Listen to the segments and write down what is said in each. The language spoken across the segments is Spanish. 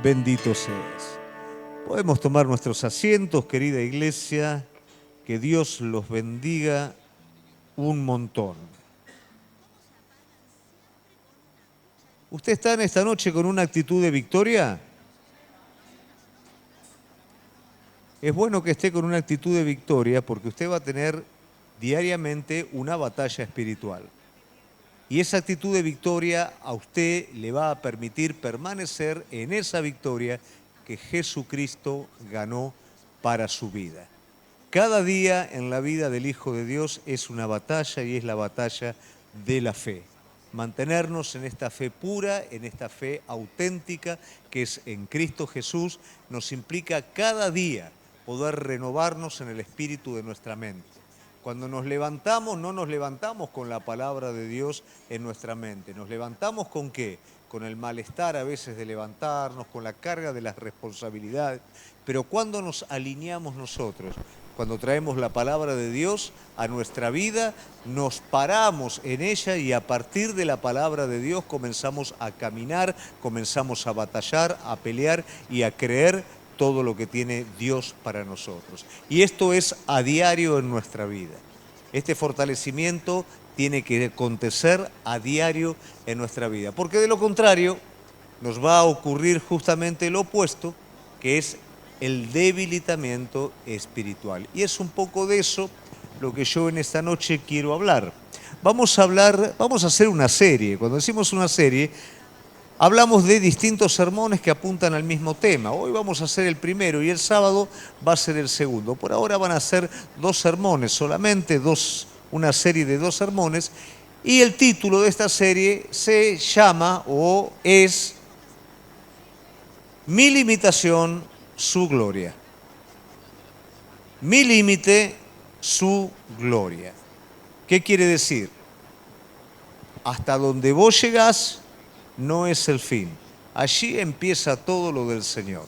Bendito seas. Podemos tomar nuestros asientos, querida iglesia. Que Dios los bendiga un montón. ¿Usted está en esta noche con una actitud de victoria? Es bueno que esté con una actitud de victoria porque usted va a tener diariamente una batalla espiritual. Y esa actitud de victoria a usted le va a permitir permanecer en esa victoria que Jesucristo ganó para su vida. Cada día en la vida del Hijo de Dios es una batalla y es la batalla de la fe. Mantenernos en esta fe pura, en esta fe auténtica que es en Cristo Jesús, nos implica cada día poder renovarnos en el espíritu de nuestra mente. Cuando nos levantamos, no nos levantamos con la palabra de Dios en nuestra mente. ¿Nos levantamos con qué? Con el malestar a veces de levantarnos, con la carga de las responsabilidades. Pero cuando nos alineamos nosotros, cuando traemos la palabra de Dios a nuestra vida, nos paramos en ella y a partir de la palabra de Dios comenzamos a caminar, comenzamos a batallar, a pelear y a creer todo lo que tiene Dios para nosotros. Y esto es a diario en nuestra vida. Este fortalecimiento tiene que acontecer a diario en nuestra vida, porque de lo contrario nos va a ocurrir justamente lo opuesto, que es el debilitamiento espiritual. Y es un poco de eso lo que yo en esta noche quiero hablar. Vamos a hacer una serie. Cuando decimos una serie, hablamos de distintos sermones que apuntan al mismo tema. Hoy vamos a hacer el primero y el sábado va a ser el segundo. Por ahora van a ser 2 sermones, solamente una serie de 2 sermones. Y el título de esta serie se llama o es Mi limitación, su gloria. Mi límite, su gloria. ¿Qué quiere decir? Hasta donde vos llegás no es el fin. Allí empieza todo lo del Señor.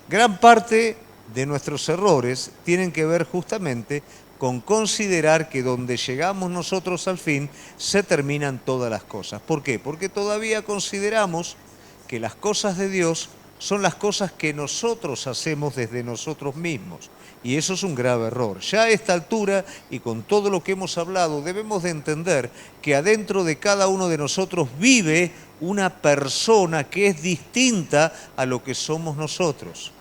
Gran parte de nuestros errores tienen que ver justamente con considerar que donde llegamos nosotros al fin se terminan todas las cosas. ¿Por qué? Porque todavía consideramos que las cosas de Dios son las cosas que nosotros hacemos desde nosotros mismos. Y eso es un grave error. Ya a esta altura y con todo lo que hemos hablado, debemos de entender que adentro de cada uno de nosotros vive una persona que es distinta a lo que somos nosotros.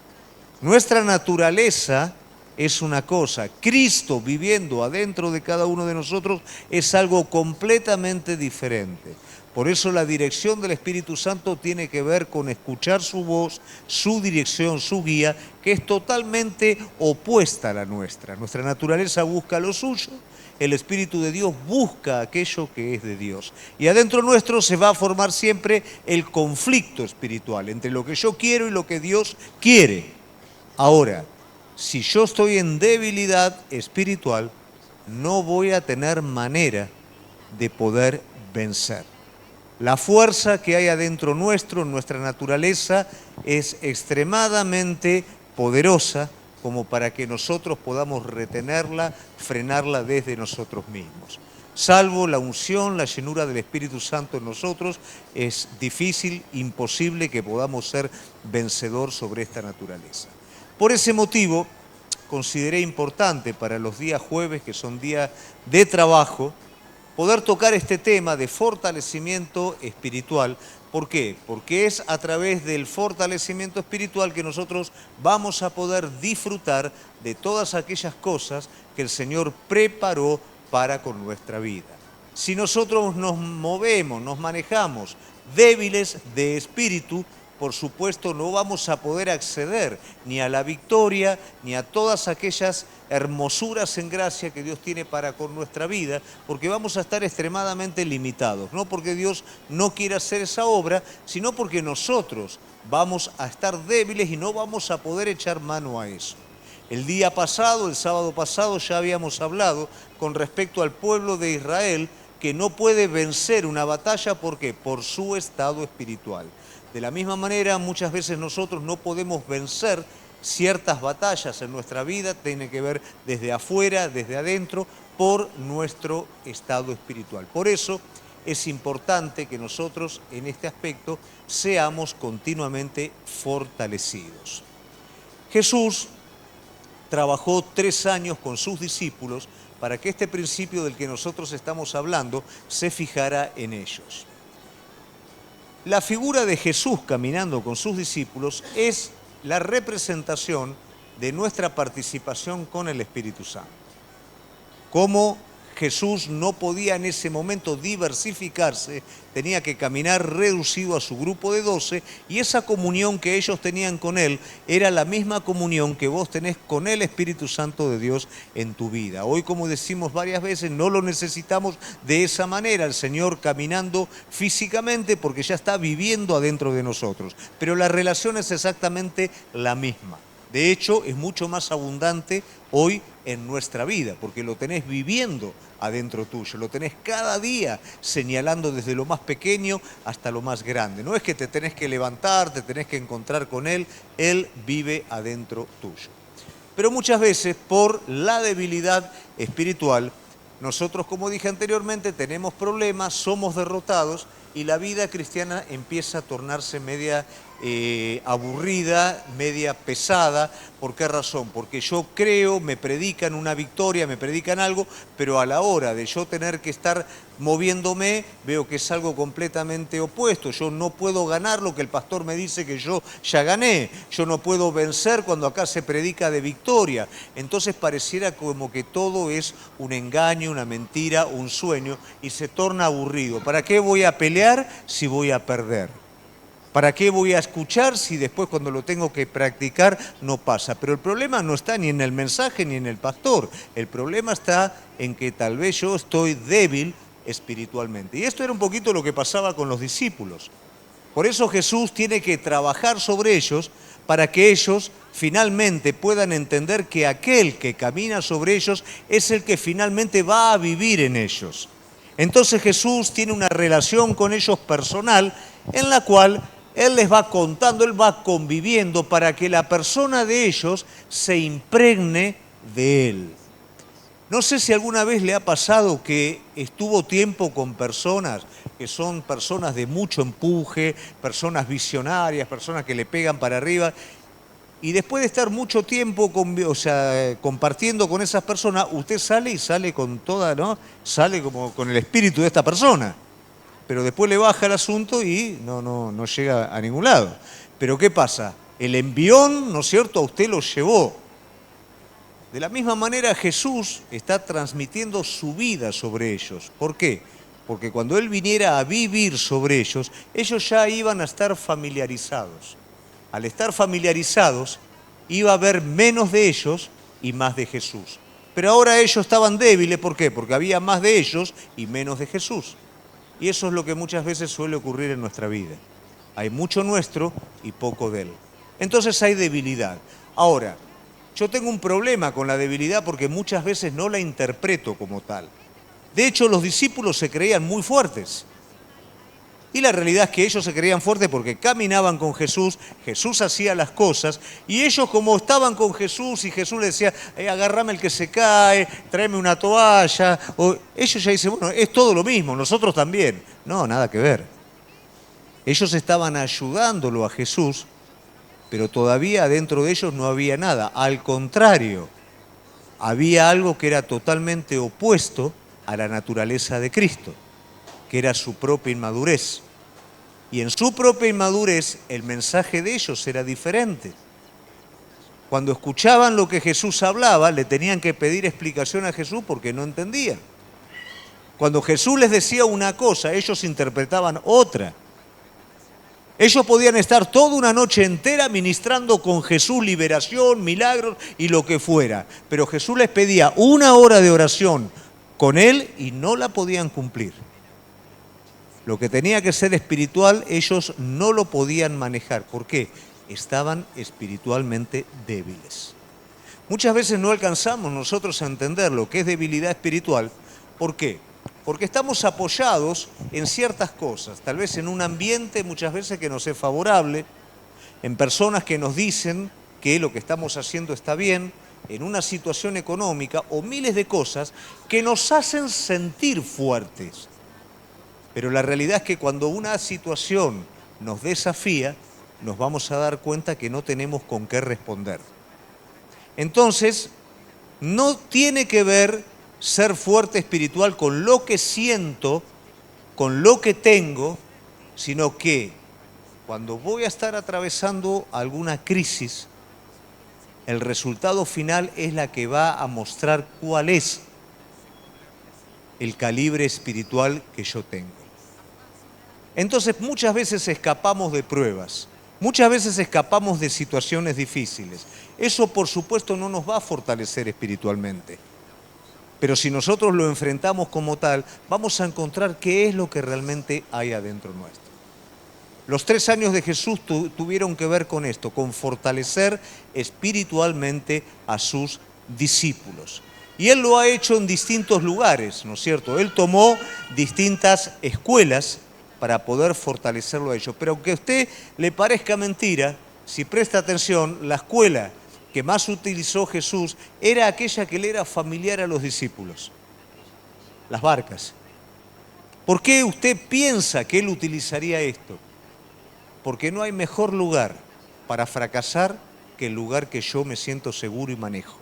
Nuestra naturaleza es una cosa, Cristo viviendo adentro de cada uno de nosotros es algo completamente diferente. Por eso la dirección del Espíritu Santo tiene que ver con escuchar su voz, su dirección, su guía, que es totalmente opuesta a la nuestra. Nuestra naturaleza busca lo suyo, el Espíritu de Dios busca aquello que es de Dios. Y adentro nuestro se va a formar siempre el conflicto espiritual entre lo que yo quiero y lo que Dios quiere. Ahora, si yo estoy en debilidad espiritual, no voy a tener manera de poder vencer. La fuerza que hay adentro nuestro, en nuestra naturaleza, es extremadamente poderosa como para que nosotros podamos retenerla, frenarla desde nosotros mismos. Salvo la unción, la llenura del Espíritu Santo en nosotros, es difícil, imposible que podamos ser vencedor sobre esta naturaleza. Por ese motivo, consideré importante para los días jueves, que son días de trabajo, poder tocar este tema de fortalecimiento espiritual. ¿Por qué? Porque es a través del fortalecimiento espiritual que nosotros vamos a poder disfrutar de todas aquellas cosas que el Señor preparó para con nuestra vida. Si nosotros nos movemos, nos manejamos débiles de espíritu, por supuesto no vamos a poder acceder ni a la victoria, ni a todas aquellas hermosuras en gracia que Dios tiene para con nuestra vida, porque vamos a estar extremadamente limitados. No porque Dios no quiera hacer esa obra, sino porque nosotros vamos a estar débiles y no vamos a poder echar mano a eso. El día pasado, el sábado pasado, ya habíamos hablado con respecto al pueblo de Israel que no puede vencer una batalla, ¿por qué? Por su estado espiritual. De la misma manera, muchas veces nosotros no podemos vencer ciertas batallas en nuestra vida, tiene que ver desde afuera, desde adentro, por nuestro estado espiritual. Por eso, es importante que nosotros en este aspecto seamos continuamente fortalecidos. Jesús trabajó 3 años con sus discípulos para que este principio del que nosotros estamos hablando se fijara en ellos. La figura de Jesús caminando con sus discípulos es la representación de nuestra participación con el Espíritu Santo. Como Jesús no podía en ese momento diversificarse, tenía que caminar reducido a su grupo de 12 y esa comunión que ellos tenían con Él era la misma comunión que vos tenés con el Espíritu Santo de Dios en tu vida. Hoy, como decimos varias veces, no lo necesitamos de esa manera, el Señor caminando físicamente porque ya está viviendo adentro de nosotros, pero la relación es exactamente la misma. De hecho, es mucho más abundante hoy en nuestra vida, porque lo tenés viviendo adentro tuyo, lo tenés cada día señalando desde lo más pequeño hasta lo más grande. No es que te tenés que levantar, te tenés que encontrar con Él vive adentro tuyo. Pero muchas veces, por la debilidad espiritual, nosotros, como dije anteriormente, tenemos problemas, somos derrotados y la vida cristiana empieza a tornarse media aburrida, media pesada. ¿Por qué razón? Porque yo creo, me predican una victoria, me predican algo, pero a la hora de yo tener que estar moviéndome, veo que es algo completamente opuesto. Yo no puedo ganar lo que el pastor me dice que yo ya gané. Yo no puedo vencer cuando acá se predica de victoria. Entonces pareciera como que todo es un engaño, una mentira, un sueño y se torna aburrido. ¿Para qué voy a pelear si voy a perder? ¿Para qué voy a escuchar si después cuando lo tengo que practicar no pasa? Pero el problema no está ni en el mensaje ni en el pastor. El problema está en que tal vez yo estoy débil espiritualmente. Y esto era un poquito lo que pasaba con los discípulos. Por eso Jesús tiene que trabajar sobre ellos para que ellos finalmente puedan entender que aquel que camina sobre ellos es el que finalmente va a vivir en ellos. Entonces Jesús tiene una relación con ellos personal en la cual Él les va contando, Él va conviviendo para que la persona de ellos se impregne de Él. No sé si alguna vez le ha pasado que estuvo tiempo con personas que son personas de mucho empuje, personas visionarias, personas que le pegan para arriba, y después de estar mucho tiempo compartiendo con esas personas, usted sale y sale con toda, ¿no? Sale como con el espíritu de esta persona. Pero después le baja el asunto y no llega a ningún lado. Pero ¿qué pasa? El envión, ¿no es cierto?, a usted lo llevó. De la misma manera Jesús está transmitiendo su vida sobre ellos. ¿Por qué? Porque cuando Él viniera a vivir sobre ellos ya iban a estar familiarizados. Al estar familiarizados, iba a haber menos de ellos y más de Jesús. Pero ahora ellos estaban débiles, ¿por qué? Porque había más de ellos y menos de Jesús. Y eso es lo que muchas veces suele ocurrir en nuestra vida. Hay mucho nuestro y poco de Él. Entonces hay debilidad. Ahora, yo tengo un problema con la debilidad porque muchas veces no la interpreto como tal. De hecho, los discípulos se creían muy fuertes. Y la realidad es que ellos se creían fuertes porque caminaban con Jesús, Jesús hacía las cosas, y ellos como estaban con Jesús y Jesús les decía, agárrame el que se cae, tráeme una toalla, ellos ya dicen, bueno, es todo lo mismo, nosotros también. No, nada que ver. Ellos estaban ayudándolo a Jesús, pero todavía dentro de ellos no había nada. Al contrario, había algo que era totalmente opuesto a la naturaleza de Cristo, que era su propia inmadurez. Y en su propia inmadurez el mensaje de ellos era diferente. Cuando escuchaban lo que Jesús hablaba, le tenían que pedir explicación a Jesús porque no entendían. Cuando Jesús les decía una cosa, ellos interpretaban otra. Ellos podían estar toda una noche entera ministrando con Jesús liberación, milagros y lo que fuera. Pero Jesús les pedía 1 hora de oración con Él y no la podían cumplir. Lo que tenía que ser espiritual, ellos no lo podían manejar. ¿Por qué? Estaban espiritualmente débiles. Muchas veces no alcanzamos nosotros a entender lo que es debilidad espiritual. ¿Por qué? Porque estamos apoyados en ciertas cosas, tal vez en un ambiente muchas veces que nos es favorable, en personas que nos dicen que lo que estamos haciendo está bien, en una situación económica o miles de cosas que nos hacen sentir fuertes. Pero la realidad es que cuando una situación nos desafía, nos vamos a dar cuenta que no tenemos con qué responder. Entonces, no tiene que ver ser fuerte espiritual con lo que siento, con lo que tengo, sino que cuando voy a estar atravesando alguna crisis, el resultado final es la que va a mostrar cuál es el calibre espiritual que yo tengo. Entonces muchas veces escapamos de pruebas, muchas veces escapamos de situaciones difíciles. Eso por supuesto no nos va a fortalecer espiritualmente. Pero si nosotros lo enfrentamos como tal, vamos a encontrar qué es lo que realmente hay adentro nuestro. Los 3 años de Jesús tuvieron que ver con esto, con fortalecer espiritualmente a sus discípulos. Y Él lo ha hecho en distintos lugares, ¿no es cierto? Él tomó distintas escuelas para poder fortalecerlo a ellos. Pero aunque a usted le parezca mentira, si presta atención, la escuela que más utilizó Jesús era aquella que le era familiar a los discípulos, las barcas. ¿Por qué usted piensa que Él utilizaría esto? Porque no hay mejor lugar para fracasar que el lugar que yo me siento seguro y manejo.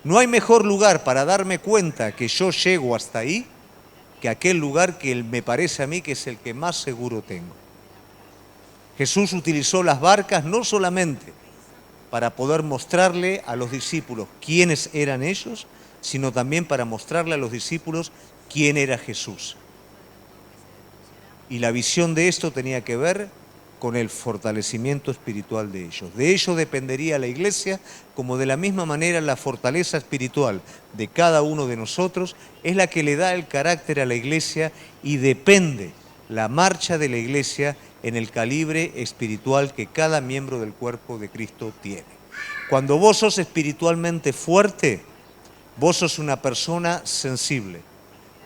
No hay mejor lugar para darme cuenta que yo llego hasta ahí que aquel lugar que me parece a mí que es el que más seguro tengo. Jesús utilizó las barcas no solamente para poder mostrarle a los discípulos quiénes eran ellos, sino también para mostrarle a los discípulos quién era Jesús. Y la visión de esto tenía que ver con el fortalecimiento espiritual de ellos. De ello dependería la iglesia, como de la misma manera la fortaleza espiritual de cada uno de nosotros es la que le da el carácter a la iglesia y depende la marcha de la iglesia en el calibre espiritual que cada miembro del cuerpo de Cristo tiene. Cuando vos sos espiritualmente fuerte, vos sos una persona sensible,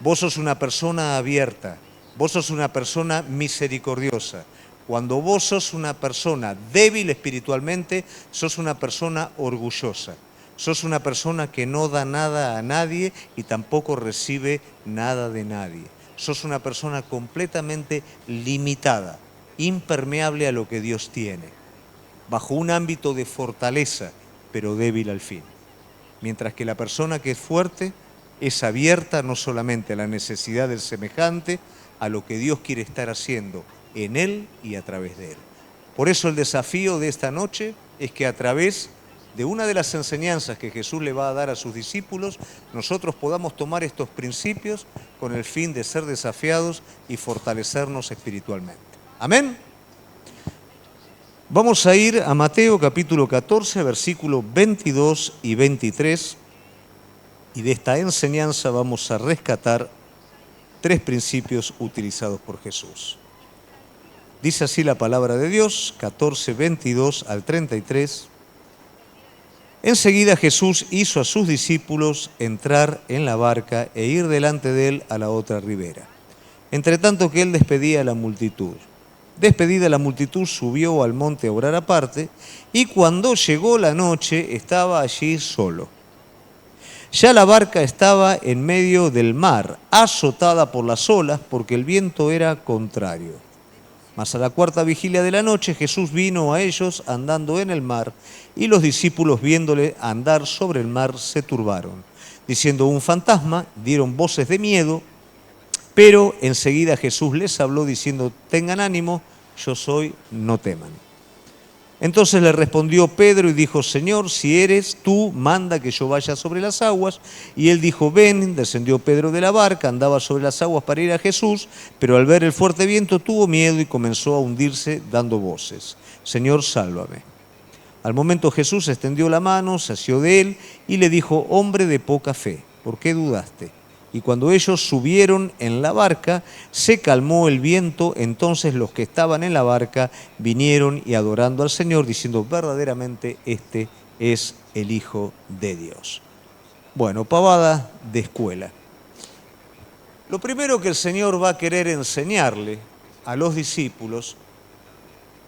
vos sos una persona abierta, vos sos una persona misericordiosa. Cuando vos sos una persona débil espiritualmente, sos una persona orgullosa. Sos una persona que no da nada a nadie y tampoco recibe nada de nadie. Sos una persona completamente limitada, impermeable a lo que Dios tiene, bajo un ámbito de fortaleza, pero débil al fin. Mientras que la persona que es fuerte es abierta no solamente a la necesidad del semejante, a lo que Dios quiere estar haciendo en él y a través de él. Por eso el desafío de esta noche es que a través de una de las enseñanzas que Jesús le va a dar a sus discípulos, nosotros podamos tomar estos principios con el fin de ser desafiados y fortalecernos espiritualmente. Amén. Vamos a ir a Mateo capítulo 14, versículos 22 y 23, y de esta enseñanza vamos a rescatar 3 principios utilizados por Jesús. Dice así la palabra de Dios, 14, 22 al 33. Enseguida Jesús hizo a sus discípulos entrar en la barca e ir delante de él a la otra ribera, entre tanto que él despedía a la multitud. Despedida la multitud, subió al monte a orar aparte, y cuando llegó la noche estaba allí solo. Ya la barca estaba en medio del mar, azotada por las olas, porque el viento era contrario. Mas a la 4ª vigilia de la noche Jesús vino a ellos andando en el mar, y los discípulos viéndole andar sobre el mar se turbaron. Diciendo un fantasma, dieron voces de miedo, pero enseguida Jesús les habló diciendo, tengan ánimo, yo soy, no teman. Entonces le respondió Pedro y dijo, Señor, si eres tú, manda que yo vaya sobre las aguas. Y él dijo, ven. Descendió Pedro de la barca, andaba sobre las aguas para ir a Jesús, pero al ver el fuerte viento tuvo miedo y comenzó a hundirse dando voces, Señor, sálvame. Al momento Jesús extendió la mano, se asió de él y le dijo, hombre de poca fe, ¿por qué dudaste? Y cuando ellos subieron en la barca, se calmó el viento. Entonces los que estaban en la barca vinieron y adorando al Señor, diciendo, verdaderamente este es el Hijo de Dios. Bueno, pavada de escuela. Lo primero que el Señor va a querer enseñarle a los discípulos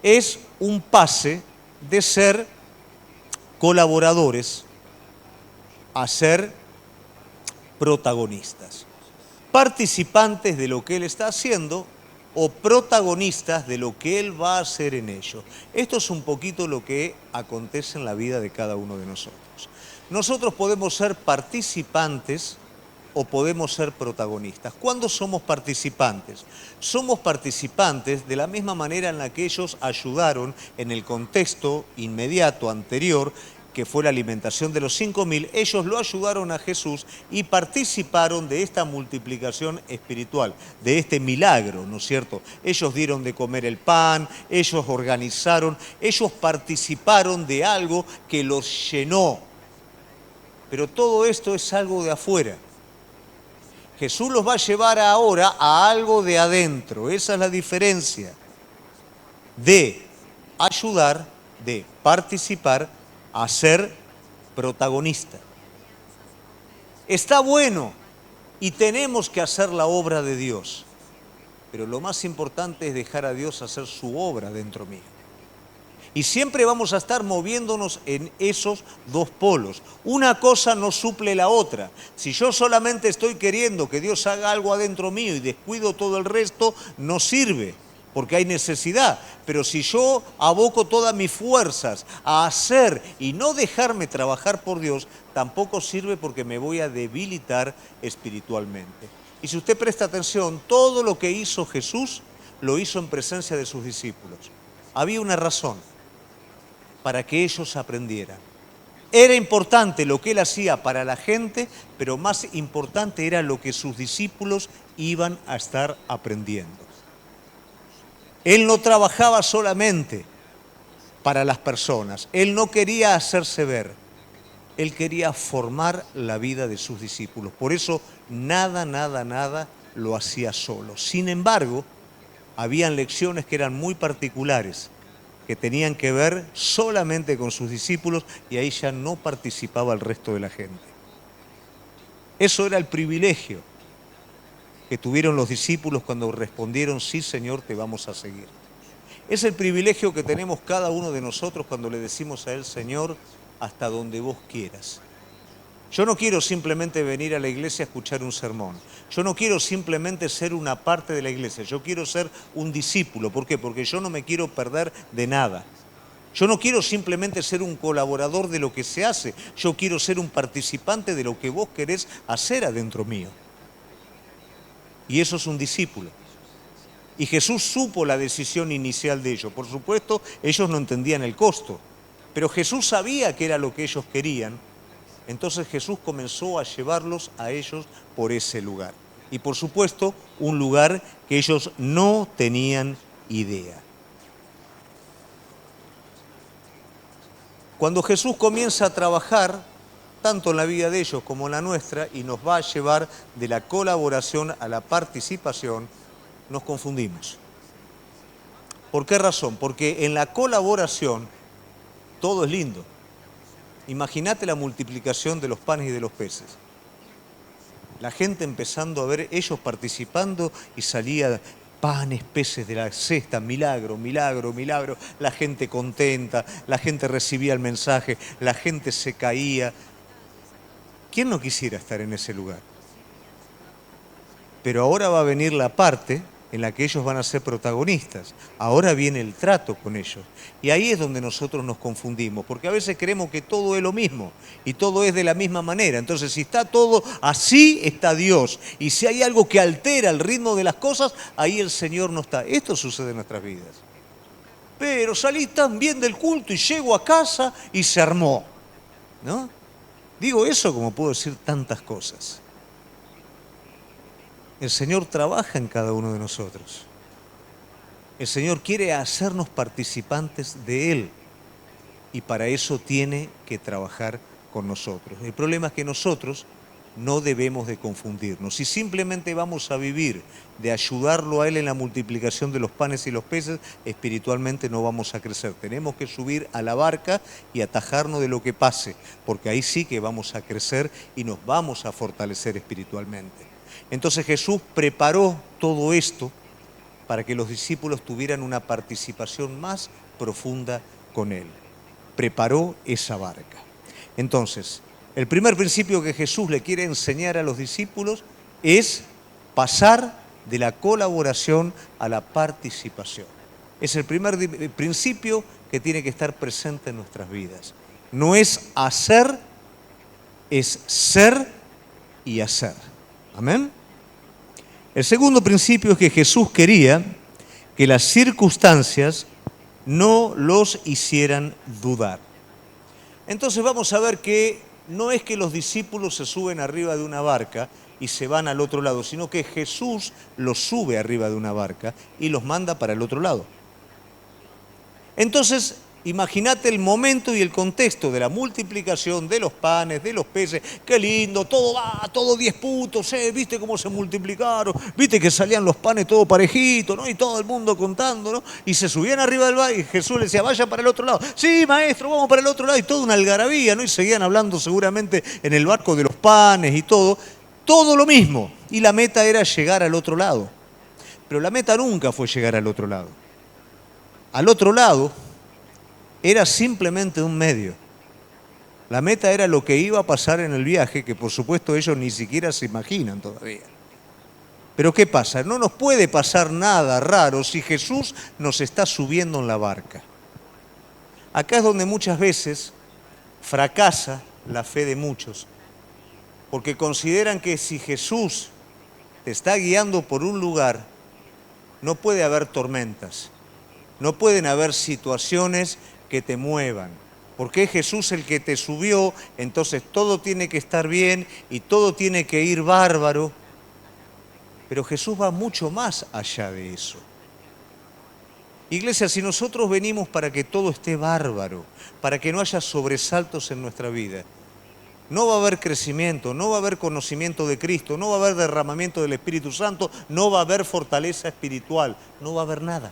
es un pase de ser colaboradores a ser protagonistas. participantes de lo que Él está haciendo o protagonistas de lo que Él va a hacer en ello. Esto es un poquito lo que acontece en la vida de cada uno de nosotros. Nosotros podemos ser participantes o podemos ser protagonistas. ¿Cuándo somos participantes? Somos participantes de la misma manera en la que ellos ayudaron en el contexto inmediato anterior, que fue la alimentación de los 5.000, ellos lo ayudaron a Jesús y participaron de esta multiplicación espiritual, de este milagro, ¿no es cierto? Ellos dieron de comer el pan, ellos organizaron, ellos participaron de algo que los llenó. Pero todo esto es algo de afuera. Jesús los va a llevar ahora a algo de adentro. Esa es la diferencia de ayudar, de participar, a ser protagonista. Está bueno y tenemos que hacer la obra de Dios, pero lo más importante es dejar a Dios hacer su obra dentro mío. Y siempre vamos a estar moviéndonos en esos dos polos. Una cosa no suple la otra. Si yo solamente estoy queriendo que Dios haga algo adentro mío y descuido todo el resto, no sirve, porque hay necesidad. Pero si yo aboco todas mis fuerzas a hacer y no dejarme trabajar por Dios, tampoco sirve, porque me voy a debilitar espiritualmente. Y si usted presta atención, todo lo que hizo Jesús lo hizo en presencia de sus discípulos. Había una razón: para que ellos aprendieran. Era importante lo que Él hacía para la gente, pero más importante era lo que sus discípulos iban a estar aprendiendo. Él no trabajaba solamente para las personas, Él no quería hacerse ver, Él quería formar la vida de sus discípulos. Por eso nada lo hacía solo. Sin embargo, habían lecciones que eran muy particulares, que tenían que ver solamente con sus discípulos, y ahí ya no participaba el resto de la gente. Eso era el privilegio que tuvieron los discípulos cuando respondieron: sí, Señor, te vamos a seguir. Es el privilegio que tenemos cada uno de nosotros cuando le decimos a Él: Señor, hasta donde vos quieras. Yo no quiero simplemente venir a la iglesia a escuchar un sermón. Yo no quiero simplemente ser una parte de la iglesia. Yo quiero ser un discípulo. ¿Por qué? Porque yo no me quiero perder de nada. Yo no quiero simplemente ser un colaborador de lo que se hace. Yo quiero ser un participante de lo que vos querés hacer adentro mío. Y eso es un discípulo. Y Jesús supo la decisión inicial de ellos. Por supuesto, ellos no entendían el costo, pero Jesús sabía que era lo que ellos querían. Entonces Jesús comenzó a llevarlos a ellos por ese lugar. Y por supuesto, un lugar que ellos no tenían idea. Cuando Jesús comienza a trabajar, tanto en la vida de ellos como en la nuestra, y nos va a llevar de la colaboración a la participación, nos confundimos. ¿Por qué razón? Porque en la colaboración todo es lindo. Imagínate la multiplicación de los panes y de los peces. La gente empezando a ver, ellos participando, y salía panes, peces de la cesta, milagro, milagro, milagro. La gente contenta, la gente recibía el mensaje, la gente se caía. ¿Quién no quisiera estar en ese lugar? Pero ahora va a venir la parte en la que ellos van a ser protagonistas. Ahora viene el trato con ellos. Y ahí es donde nosotros nos confundimos, porque a veces creemos que todo es lo mismo y todo es de la misma manera. Entonces, si está todo así, está Dios. Y si hay algo que altera el ritmo de las cosas, ahí el Señor no está. Esto sucede en nuestras vidas. Pero salí tan bien del culto y llego a casa y se armó, ¿no? Digo eso como puedo decir tantas cosas. El Señor trabaja en cada uno de nosotros. El Señor quiere hacernos participantes de Él, y para eso tiene que trabajar con nosotros. El problema es que nosotros no debemos de confundirnos. Si simplemente vamos a vivir de ayudarlo a Él en la multiplicación de los panes y los peces, espiritualmente no vamos a crecer. Tenemos que subir a la barca y atajarnos de lo que pase, porque ahí sí que vamos a crecer y nos vamos a fortalecer espiritualmente. Entonces Jesús preparó todo esto para que los discípulos tuvieran una participación más profunda con Él. Preparó esa barca. Entonces, el primer principio que Jesús le quiere enseñar a los discípulos es pasar de la colaboración a la participación. Es el primer principio que tiene que estar presente en nuestras vidas. No es hacer, es ser y hacer. Amén. El segundo principio es que Jesús quería que las circunstancias no los hicieran dudar. Entonces vamos a ver que no es que los discípulos se suben arriba de una barca y se van al otro lado, sino que Jesús los sube arriba de una barca y los manda para el otro lado. Entonces, imagínate el momento y el contexto de la multiplicación de los panes, de los peces. Qué lindo, todo va, todo 10 puntos, viste cómo se multiplicaron, viste que salían los panes todo parejitos, ¿no? Y todo el mundo contando, ¿no? Y se subían arriba del barco y Jesús les decía, vaya para el otro lado. Sí, maestro, vamos para el otro lado. Y toda una algarabía, ¿no? Y seguían hablando seguramente en el barco de los panes y todo lo mismo. Y la meta era llegar al otro lado. Pero la meta nunca fue llegar al otro lado. Al otro lado era simplemente un medio. La meta era lo que iba a pasar en el viaje, que por supuesto ellos ni siquiera se imaginan todavía. Pero ¿qué pasa? No nos puede pasar nada raro si Jesús nos está subiendo en la barca. Acá es donde muchas veces fracasa la fe de muchos, porque consideran que si Jesús te está guiando por un lugar, no puede haber tormentas. No pueden haber situaciones que te muevan, porque es Jesús el que te subió, entonces todo tiene que estar bien y todo tiene que ir bárbaro. Pero Jesús va mucho más allá de eso. Iglesia, si nosotros venimos para que todo esté bárbaro, para que no haya sobresaltos en nuestra vida, no va a haber crecimiento, no va a haber conocimiento de Cristo, no va a haber derramamiento del Espíritu Santo, no va a haber fortaleza espiritual, no va a haber nada.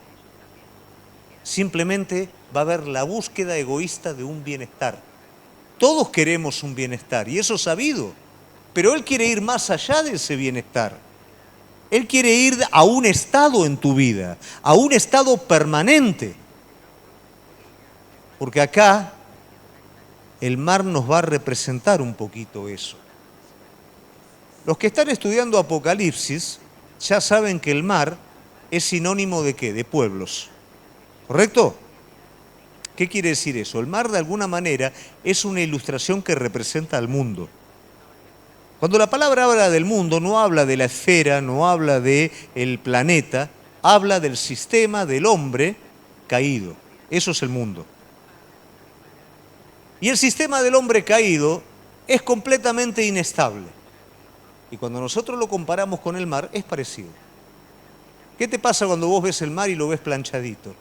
Simplemente va a haber la búsqueda egoísta de un bienestar. Todos queremos un bienestar y eso es sabido, pero Él quiere ir más allá de ese bienestar. Él quiere ir a un estado en tu vida, a un estado permanente. Porque acá el mar nos va a representar un poquito eso. Los que están estudiando Apocalipsis ya saben que el mar es sinónimo ¿de qué? De pueblos. ¿Correcto? ¿Qué quiere decir eso? El mar de alguna manera es una ilustración que representa al mundo. Cuando la palabra habla del mundo, no habla de la esfera, no habla del planeta, habla del sistema del hombre caído. Eso es el mundo. Y el sistema del hombre caído es completamente inestable. Y cuando nosotros lo comparamos con el mar, es parecido. ¿Qué te pasa cuando vos ves el mar y lo ves planchadito?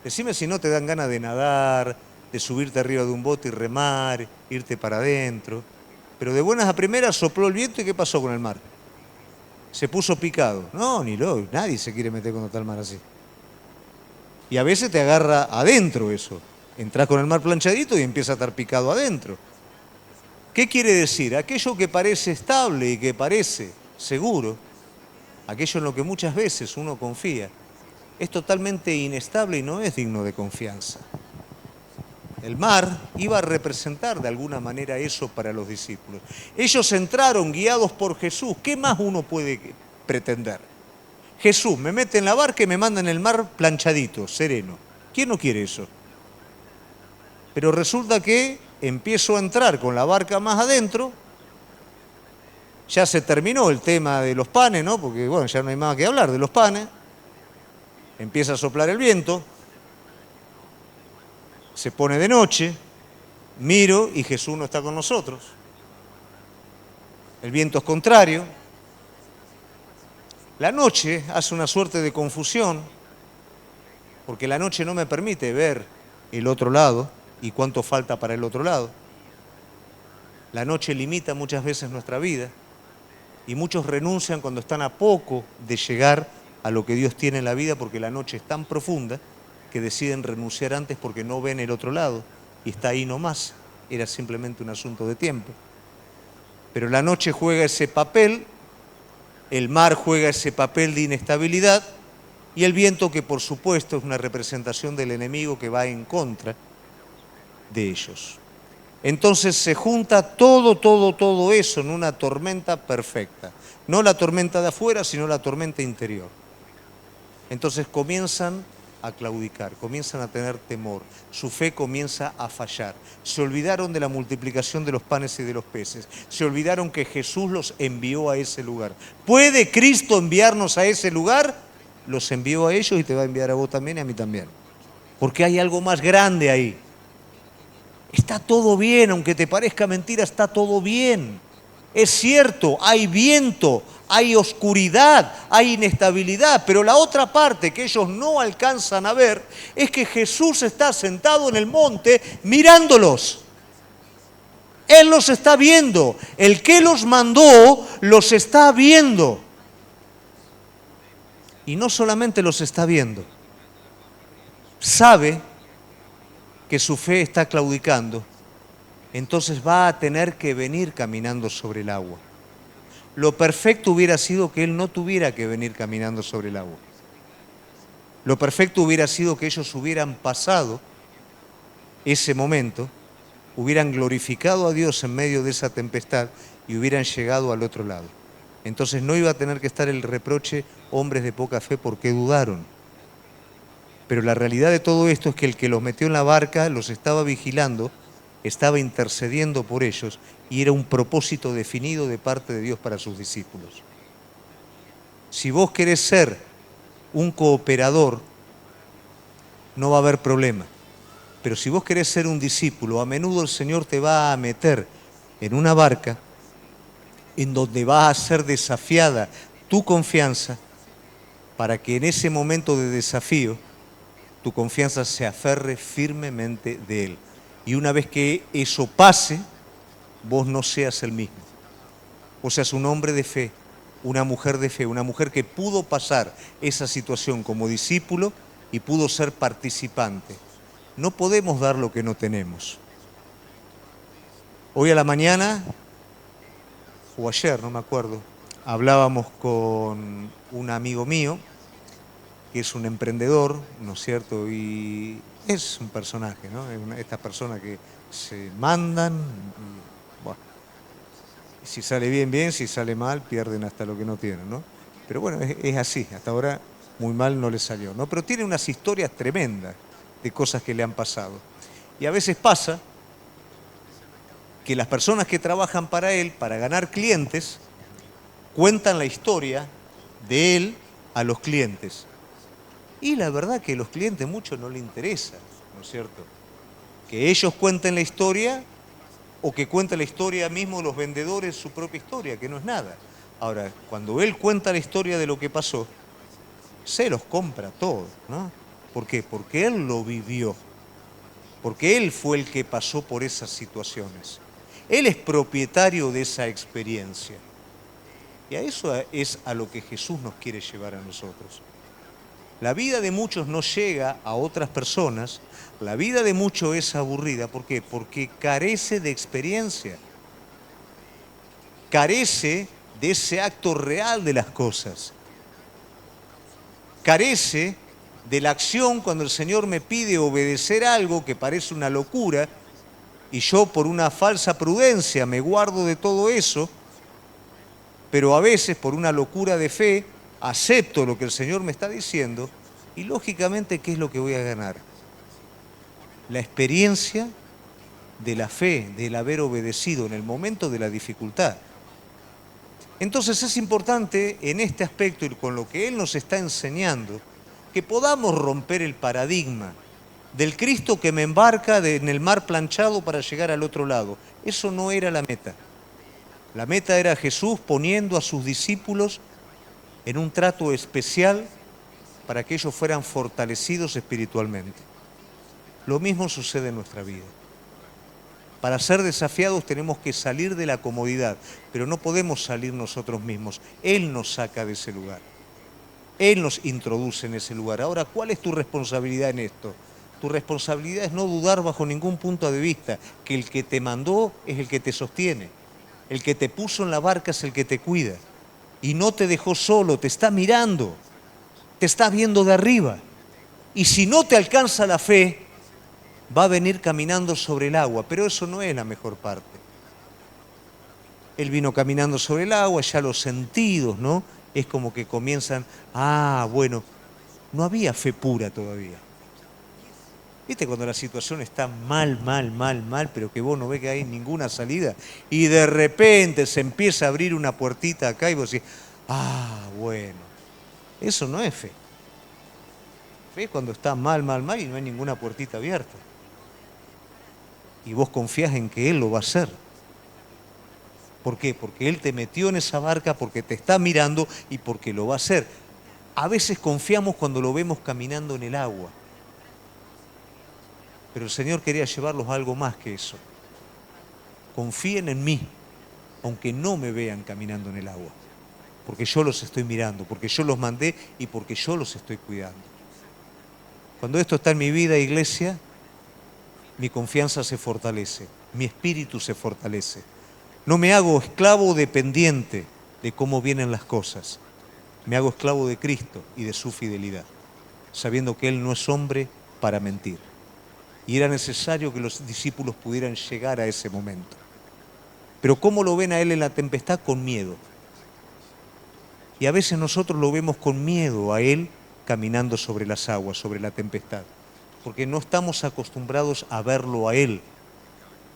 Decime si no te dan ganas de nadar, de subirte arriba de un bote y remar, irte para adentro. Pero de buenas a primeras sopló el viento y ¿qué pasó con el mar? Se puso picado. No, nadie se quiere meter cuando está el mar así. Y a veces te agarra adentro eso. Entrás con el mar planchadito y empieza a estar picado adentro. ¿Qué quiere decir? Aquello que parece estable y que parece seguro, aquello en lo que muchas veces uno confía, es totalmente inestable y no es digno de confianza. El mar iba a representar de alguna manera eso para los discípulos. Ellos entraron guiados por Jesús. ¿Qué más uno puede pretender? Jesús me mete en la barca y me manda en el mar planchadito, sereno. ¿Quién no quiere eso? Pero resulta que empiezo a entrar con la barca más adentro. Ya se terminó el tema de los panes, ¿no? Porque bueno, ya no hay más que hablar de los panes. Empieza a soplar el viento, se pone de noche, miro y Jesús no está con nosotros. El viento es contrario. La noche hace una suerte de confusión, porque la noche no me permite ver el otro lado y cuánto falta para el otro lado. La noche limita muchas veces nuestra vida y muchos renuncian cuando están a poco de llegar a lo que Dios tiene en la vida, porque la noche es tan profunda que deciden renunciar antes porque no ven el otro lado y está ahí nomás. Era simplemente un asunto de tiempo. Pero la noche juega ese papel, el mar juega ese papel de inestabilidad y el viento, que por supuesto es una representación del enemigo que va en contra de ellos. Entonces se junta todo eso en una tormenta perfecta. No la tormenta de afuera, sino la tormenta interior. Entonces comienzan a claudicar, comienzan a tener temor, su fe comienza a fallar. Se olvidaron de la multiplicación de los panes y de los peces, se olvidaron que Jesús los envió a ese lugar. ¿Puede Cristo enviarnos a ese lugar? Los envió a ellos y te va a enviar a vos también y a mí también. Porque hay algo más grande ahí. Está todo bien, aunque te parezca mentira, está todo bien. Es cierto, hay viento, hay oscuridad, hay inestabilidad, pero la otra parte que ellos no alcanzan a ver es que Jesús está sentado en el monte mirándolos. Él los está viendo, el que los mandó los está viendo. Y no solamente los está viendo, sabe que su fe está claudicando, entonces va a tener que venir caminando sobre el agua. Lo perfecto hubiera sido que él no tuviera que venir caminando sobre el agua. Lo perfecto hubiera sido que ellos hubieran pasado ese momento, hubieran glorificado a Dios en medio de esa tempestad y hubieran llegado al otro lado. Entonces no iba a tener que estar el reproche, hombres de poca fe, porque dudaron. Pero la realidad de todo esto es que el que los metió en la barca los estaba vigilando, estaba intercediendo por ellos y era un propósito definido de parte de Dios para sus discípulos. Si vos querés ser un cooperador, no va a haber problema. Pero si vos querés ser un discípulo, a menudo el Señor te va a meter en una barca en donde va a ser desafiada tu confianza para que en ese momento de desafío tu confianza se aferre firmemente de Él. Y una vez que eso pase, vos no seas el mismo. Vos seas un hombre de fe, una mujer de fe, una mujer que pudo pasar esa situación como discípulo y pudo ser participante. No podemos dar lo que no tenemos. Hoy a la mañana, o ayer, no me acuerdo, hablábamos con un amigo mío, que es un emprendedor, ¿no es cierto? Y es un personaje, ¿no? Es estas personas que se mandan, y, bueno, si sale bien, bien, si sale mal, pierden hasta lo que no tienen, ¿no? Pero bueno, es así, hasta ahora muy mal no le salió, ¿no? Pero tiene unas historias tremendas de cosas que le han pasado. Y a veces pasa que las personas que trabajan para él, para ganar clientes, cuentan la historia de él a los clientes. Y la verdad que a los clientes mucho no les interesa, ¿no es cierto? Que ellos cuenten la historia o que cuenten la historia mismo los vendedores, su propia historia, que no es nada. Ahora, cuando él cuenta la historia de lo que pasó, se los compra todos, ¿no? ¿Por qué? Porque él lo vivió, porque él fue el que pasó por esas situaciones. Él es propietario de esa experiencia. Y a eso es a lo que Jesús nos quiere llevar a nosotros. La vida de muchos no llega a otras personas, la vida de muchos es aburrida. ¿Por qué? Porque carece de experiencia, carece de ese acto real de las cosas, carece de la acción cuando el Señor me pide obedecer algo que parece una locura y yo por una falsa prudencia me guardo de todo eso, pero a veces por una locura de fe acepto lo que el Señor me está diciendo y lógicamente, ¿qué es lo que voy a ganar? La experiencia de la fe, del haber obedecido en el momento de la dificultad. Entonces es importante en este aspecto y con lo que Él nos está enseñando, que podamos romper el paradigma del Cristo que me embarca en el mar planchado para llegar al otro lado. Eso no era la meta. La meta era Jesús poniendo a sus discípulos en un trato especial para que ellos fueran fortalecidos espiritualmente. Lo mismo sucede en nuestra vida. Para ser desafiados tenemos que salir de la comodidad, pero no podemos salir nosotros mismos. Él nos saca de ese lugar. Él nos introduce en ese lugar. Ahora, ¿cuál es tu responsabilidad en esto? Tu responsabilidad es no dudar bajo ningún punto de vista que el que te mandó es el que te sostiene. El que te puso en la barca es el que te cuida. Y no te dejó solo, te está mirando, te está viendo de arriba. Y si no te alcanza la fe, va a venir caminando sobre el agua, pero eso no es la mejor parte. Él vino caminando sobre el agua, ya los sentidos, ¿no? Es como que comienzan, bueno, no había fe pura todavía. ¿Viste cuando la situación está mal, pero que vos no ves que hay ninguna salida? Y de repente se empieza a abrir una puertita acá y vos decís, bueno, eso no es fe. Fe es cuando está mal y no hay ninguna puertita abierta. Y vos confías en que Él lo va a hacer. ¿Por qué? Porque Él te metió en esa barca, porque te está mirando y porque lo va a hacer. A veces confiamos cuando lo vemos caminando en el agua. Pero el Señor quería llevarlos a algo más que eso. Confíen en mí, aunque no me vean caminando en el agua. Porque yo los estoy mirando, porque yo los mandé y porque yo los estoy cuidando. Cuando esto está en mi vida, iglesia, mi confianza se fortalece, mi espíritu se fortalece. No me hago esclavo dependiente de cómo vienen las cosas. Me hago esclavo de Cristo y de su fidelidad, sabiendo que Él no es hombre para mentir. Y era necesario que los discípulos pudieran llegar a ese momento. Pero ¿cómo lo ven a Él en la tempestad? Con miedo. Y a veces nosotros lo vemos con miedo a Él caminando sobre las aguas, sobre la tempestad. Porque no estamos acostumbrados a verlo a Él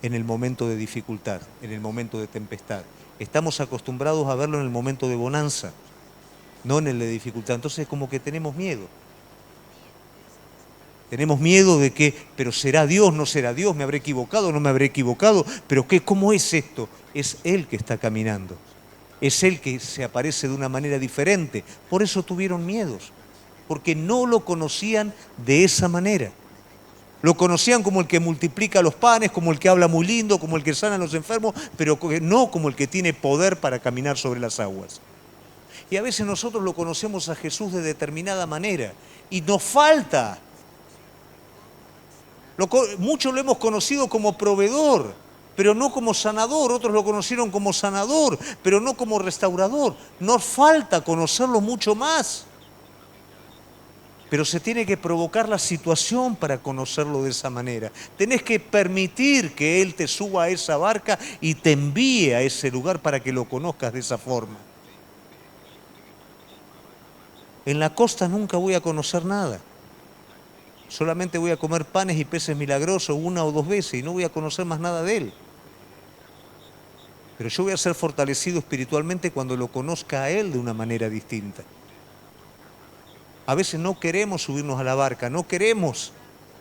en el momento de dificultad, en el momento de tempestad. Estamos acostumbrados a verlo en el momento de bonanza, no en el de dificultad. Entonces como que tenemos miedo. Tenemos miedo de que, pero ¿será Dios? ¿No será Dios? ¿Me habré equivocado? ¿No me habré equivocado? ¿Pero qué? ¿Cómo es esto? Es Él que está caminando. Es Él que se aparece de una manera diferente. Por eso tuvieron miedos, porque no lo conocían de esa manera. Lo conocían como el que multiplica los panes, como el que habla muy lindo, como el que sana a los enfermos, pero no como el que tiene poder para caminar sobre las aguas. Y a veces nosotros lo conocemos a Jesús de determinada manera y nos falta. Muchos lo hemos conocido como proveedor, pero no como sanador. Otros lo conocieron como sanador, pero no como restaurador. Nos falta conocerlo mucho más. Pero se tiene que provocar la situación para conocerlo de esa manera. Tenés que permitir que Él te suba a esa barca y te envíe a ese lugar para que lo conozcas de esa forma. En la costa nunca voy a conocer nada. Solamente voy a comer panes y peces milagrosos una o dos veces y no voy a conocer más nada de Él. Pero yo voy a ser fortalecido espiritualmente cuando lo conozca a Él de una manera distinta. A veces no queremos subirnos a la barca, no queremos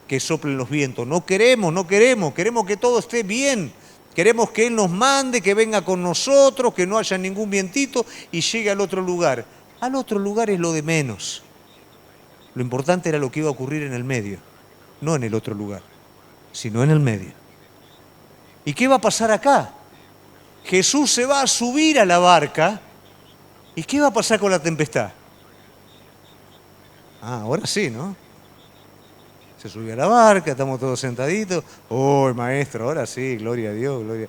que soplen los vientos, no queremos que todo esté bien. Queremos que Él nos mande, que venga con nosotros, que no haya ningún vientito y llegue al otro lugar. Al otro lugar es lo de menos. Lo importante era lo que iba a ocurrir en el medio, no en el otro lugar, sino en el medio. ¿Y qué va a pasar acá? Jesús se va a subir a la barca. ¿Y qué va a pasar con la tempestad? Ahora sí, ¿no? Se subió a la barca, estamos todos sentaditos. Oh, maestro, ahora sí, gloria a Dios, gloria.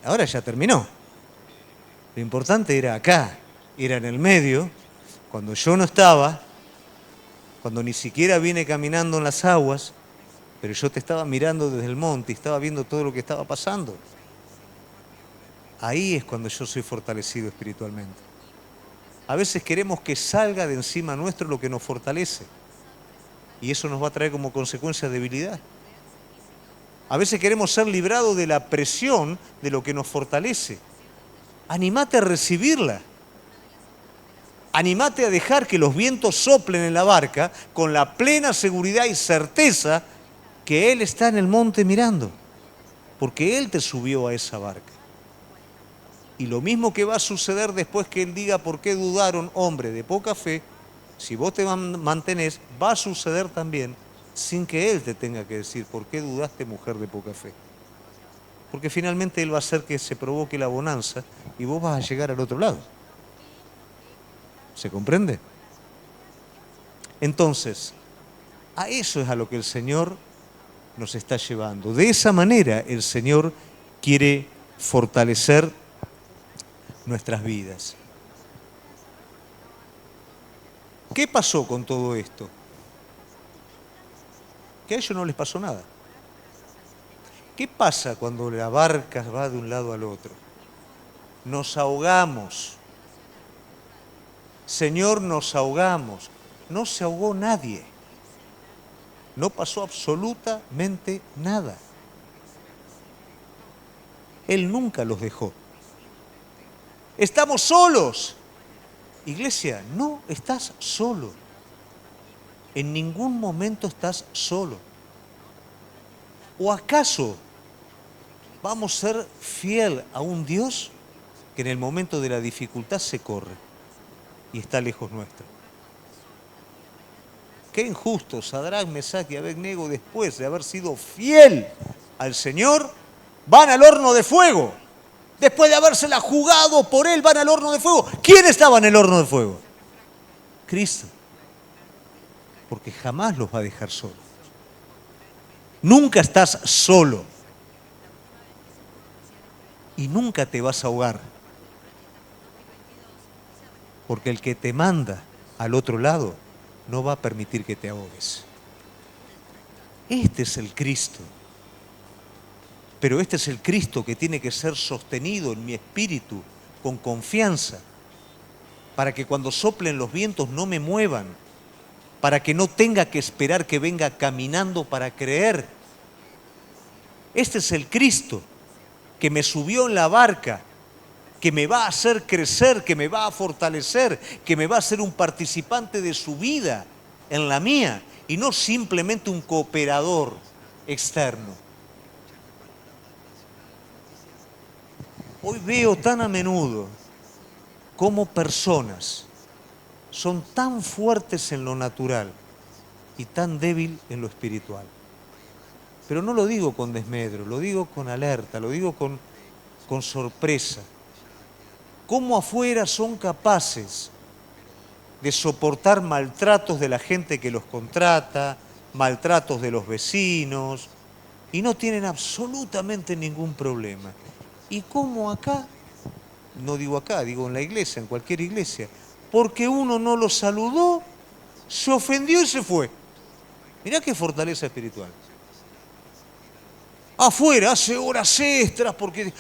Ahora ya terminó. Lo importante era acá, era en el medio, cuando yo no estaba, cuando ni siquiera vine caminando en las aguas, pero yo te estaba mirando desde el monte y estaba viendo todo lo que estaba pasando. Ahí es cuando yo soy fortalecido espiritualmente. A veces queremos que salga de encima nuestro lo que nos fortalece. Y eso nos va a traer como consecuencia debilidad. A veces queremos ser librados de la presión de lo que nos fortalece. Animate a recibirla. Animate a dejar que los vientos soplen en la barca con la plena seguridad y certeza que Él está en el monte mirando. Porque Él te subió a esa barca. Y lo mismo que va a suceder después que Él diga por qué dudaron, hombre de poca fe, si vos te mantenés, va a suceder también sin que Él te tenga que decir por qué dudaste, mujer de poca fe. Porque finalmente Él va a hacer que se provoque la bonanza y vos vas a llegar al otro lado. ¿Se comprende? Entonces, a eso es a lo que el Señor nos está llevando. De esa manera el Señor quiere fortalecer nuestras vidas. ¿Qué pasó con todo esto? que a ellos no les pasó nada. ¿Qué pasa cuando la barca va de un lado al otro? Nos ahogamos. Señor, nos ahogamos. No se ahogó nadie. No pasó absolutamente nada. Él nunca los dejó. Estamos solos. Iglesia, no estás solo. En ningún momento estás solo. ¿O acaso vamos a ser fiel a un Dios que en el momento de la dificultad se corre y está lejos nuestro? Qué injusto, Sadrach, Mesach y Abednego, después de haber sido fiel al Señor, van al horno de fuego. Después de habérsela jugado por Él, van al horno de fuego. ¿Quién estaba en el horno de fuego? Cristo. Porque jamás los va a dejar solos. Nunca estás solo. Y nunca te vas a ahogar. Porque el que te manda al otro lado no va a permitir que te ahogues. Este es el Cristo. Pero este es el Cristo que tiene que ser sostenido en mi espíritu con confianza, para que cuando soplen los vientos no me muevan, para que no tenga que esperar que venga caminando para creer. Este es el Cristo que me subió en la barca, que me va a hacer crecer, que me va a fortalecer, que me va a hacer un participante de su vida en la mía y no simplemente un cooperador externo. Hoy veo tan a menudo cómo personas son tan fuertes en lo natural y tan débil en lo espiritual. Pero no lo digo con desmedro, lo digo con alerta, lo digo con sorpresa. Cómo afuera son capaces de soportar maltratos de la gente que los contrata, maltratos de los vecinos, y no tienen absolutamente ningún problema. Y cómo acá, no digo acá, digo en la iglesia, en cualquier iglesia, porque uno no lo saludó, se ofendió y se fue. Mirá qué fortaleza espiritual. Afuera hace horas extras porque,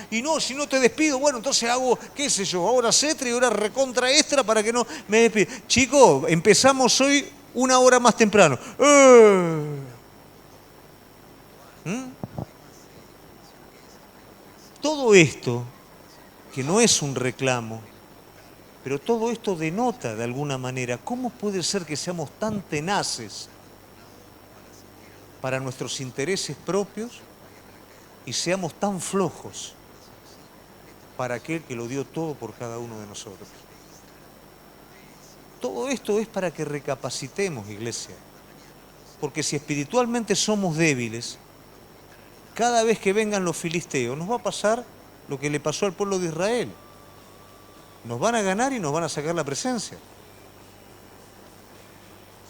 y no, si no te despido, bueno, entonces hago, qué sé yo, horas extras y horas recontra extra para que no me despida. Chicos, empezamos hoy 1 hora más temprano. Todo esto, que no es un reclamo, pero todo esto denota de alguna manera cómo puede ser que seamos tan tenaces para nuestros intereses propios y seamos tan flojos para aquel que lo dio todo por cada uno de nosotros. Todo esto es para que recapacitemos, iglesia, porque si espiritualmente somos débiles, cada vez que vengan los filisteos nos va a pasar lo que le pasó al pueblo de Israel. Nos van a ganar y nos van a sacar la presencia.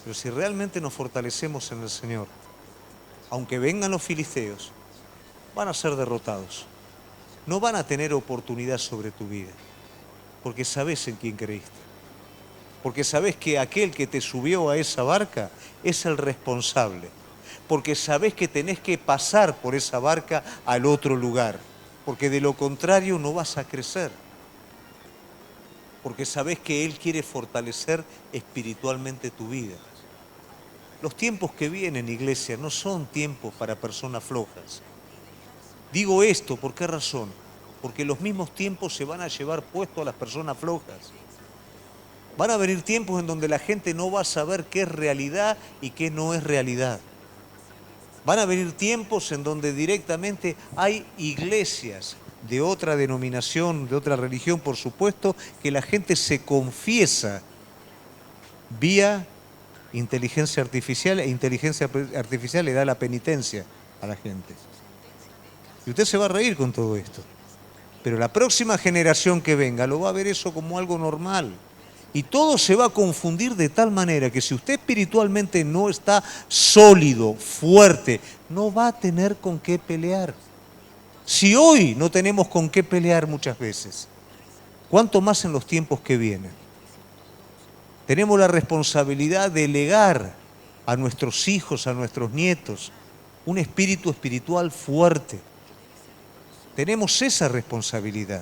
Pero si realmente nos fortalecemos en el Señor, aunque vengan los filisteos, van a ser derrotados. No van a tener oportunidad sobre tu vida, porque sabes en quién creíste. Porque sabes que aquel que te subió a esa barca es el responsable. Porque sabes que tenés que pasar por esa barca al otro lugar. Porque de lo contrario no vas a crecer. Porque sabes que Él quiere fortalecer espiritualmente tu vida. Los tiempos que vienen, iglesia, no son tiempos para personas flojas. Digo esto, ¿por qué razón? Porque los mismos tiempos se van a llevar puesto a las personas flojas. Van a venir tiempos en donde la gente no va a saber qué es realidad y qué no es realidad. Van a venir tiempos en donde directamente hay iglesias de otra denominación, de otra religión, por supuesto, que la gente se confiesa vía inteligencia artificial, e inteligencia artificial le da la penitencia a la gente. Y usted se va a reír con todo esto. Pero la próxima generación que venga lo va a ver eso como algo normal. Y todo se va a confundir de tal manera que si usted espiritualmente no está sólido, fuerte, no va a tener con qué pelear. Si hoy no tenemos con qué pelear muchas veces, ¿cuánto más en los tiempos que vienen? Tenemos la responsabilidad de legar a nuestros hijos, a nuestros nietos, un espíritu espiritual fuerte. Tenemos esa responsabilidad.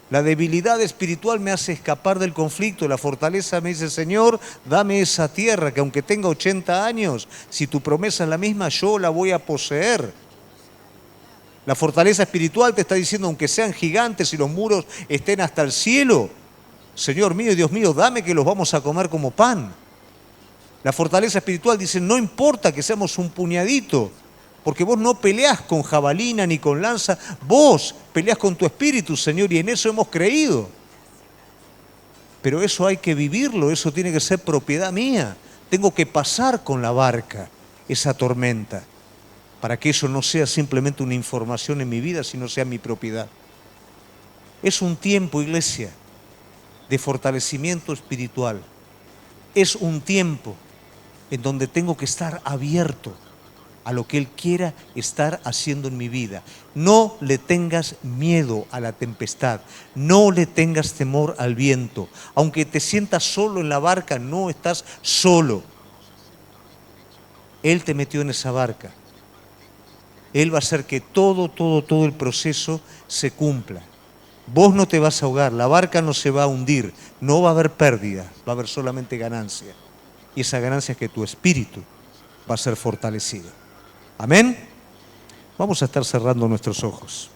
La debilidad espiritual me hace escapar del conflicto. La fortaleza me dice, Señor, dame esa tierra que aunque tenga 80 años, si tu promesa es la misma, yo la voy a poseer. La fortaleza espiritual te está diciendo, aunque sean gigantes y los muros estén hasta el cielo, Señor mío y Dios mío, dame que los vamos a comer como pan. La fortaleza espiritual dice, no importa que seamos un puñadito, porque vos no peleás con jabalina ni con lanza, vos peleás con tu espíritu, Señor, y en eso hemos creído. Pero eso hay que vivirlo, eso tiene que ser propiedad mía. Tengo que pasar con la barca esa tormenta, para que eso no sea simplemente una información en mi vida, sino sea mi propiedad. Es un tiempo, iglesia, de fortalecimiento espiritual. Es un tiempo en donde tengo que estar abierto a lo que Él quiera estar haciendo en mi vida. No le tengas miedo a la tempestad, no le tengas temor al viento. Aunque te sientas solo en la barca, no estás solo. Él te metió en esa barca. Él va a hacer que todo el proceso se cumpla. Vos no te vas a ahogar, la barca no se va a hundir, no va a haber pérdida, va a haber solamente ganancia. Y esa ganancia es que tu espíritu va a ser fortalecido. Amén. Vamos a estar cerrando nuestros ojos.